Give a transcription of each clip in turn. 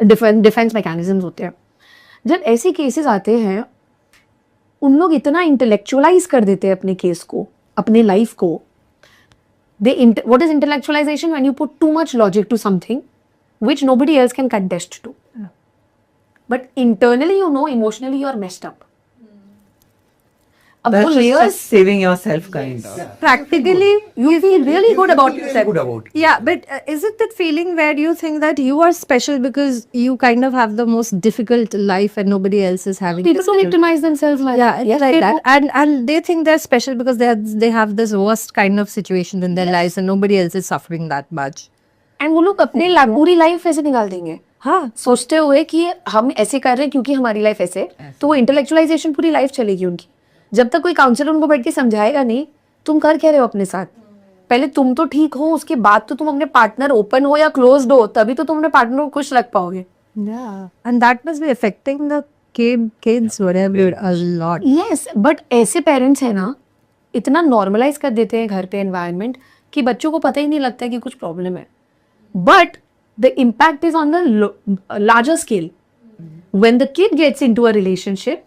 Defence mechanisms होते हैं। जब ऐसे केसेस आते हैं, उन लोग इतना इंटेलेक्चुअलाइज कर देते हैं अपने केस को, अपने लाइफ को। What is intellectualization? When you put too much logic to something which nobody else can contest to. But internally, emotionally you are messed up. अब वो That's layers, just saving yourself, kind of. Practically, you feel really good about yourself. Good about it. yeah, but is it that feeling where you think that you are special because you kind of have the most difficult life and nobody else is having People this don't difficult- victimize themselves like Yeah, yeah, like that. And they think they're special because they have this worst kind of situation in their lives and nobody else is suffering that much. And वो लोग अपने पूरी life ऐसे निकाल देंगे, हाँ, सोचते हुए कि हम ऐसे कर रहे हैं क्योंकि हमारी लाइफ ऐसे, तो वो इंटेलेक्चुअलाइजेशन पूरी लाइफ चलेगी उनकी। जब तक कोई काउंसलर उनको बैठ के समझाएगा नहीं तुम कर क्या रहे हो अपने साथ, पहले तुम तो ठीक हो, उसके बाद तो तुम अपने पार्टनर ओपन हो या क्लोज्ड हो, तभी तो तुम अपने पार्टनर को खुश रख पाओगे। yeah. And that must be affecting the kids whatever a lot. Yes, but ऐसे पेरेंट्स हैं ना, इतना नॉर्मलाइज कर देते हैं घर पे एनवायरनमेंट कि बच्चों को पता ही नहीं लगता कि कुछ प्रॉब्लम है। But the impact is on the larger scale. When the kid gets into a relationship,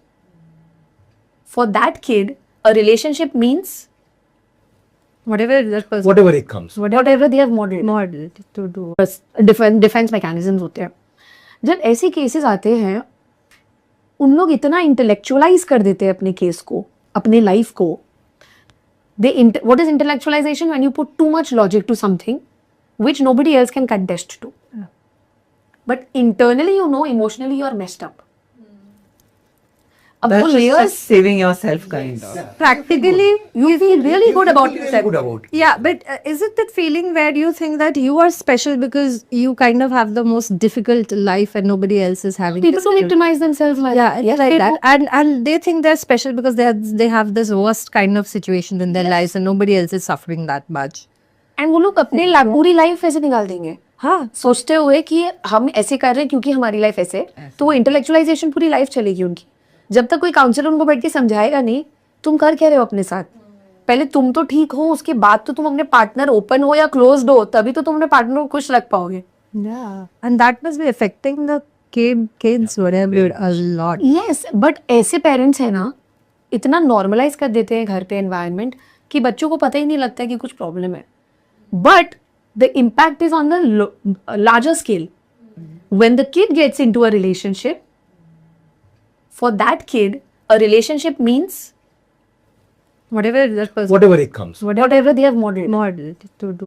for that kid a relationship means Whatever that person whatever it comes. whatever they have modeled. model to do. Defence mechanisms होते हैं। जब ऐसे cases आते हैं, उन लोग इतना intellectualise कर देते हैं अपने केस को, अपने लाइफ को। What is intellectualization? When you put too much logic to something which nobody else can contest to. But internally, emotionally you are messed up. अब वो That's layers, just saving yourself, kind of. Practically, you feel really good about yourself. Good about it. yeah, but is it that feeling where you think that you are special because you kind of have the most difficult life and nobody else is having People this don't difficult- victimize themselves like yeah, yeah, like that. And they think they're special because they have this worst kind of situation in their lives and nobody else is suffering that much. And वो लोग अपने पूरी life ऐसे निकाल देंगे, हाँ, सोचते हुए कि हम ऐसे कर रहे हैं क्योंकि हमारी लाइफ ऐसे, तो वो इंटेलेक्चुअलाइजेशन पूरी लाइफ चलेगी उनकी। जब तक कोई काउंसलर उनको बैठ के समझाएगा नहीं तुम कर क्या रहे हो अपने साथ, पहले तुम तो ठीक हो, उसके बाद तो तुम अपने पार्टनर ओपन हो या क्लोज्ड हो, तभी तो तुम अपने पार्टनर को खुश रख पाओगे। yeah. And that must be affecting the kids whatever a lot. Yes, but ऐसे पेरेंट्स हैं ना, इतना नॉर्मलाइज कर देते हैं घर पे एनवायरनमेंट कि बच्चों को पता ही नहीं लगता कि कुछ प्रॉब्लम है। But the impact is on the larger scale. When the kid gets into a relationship, for that kid a relationship means Whatever that person Whatever it comes. whatever they have modeled. model to do.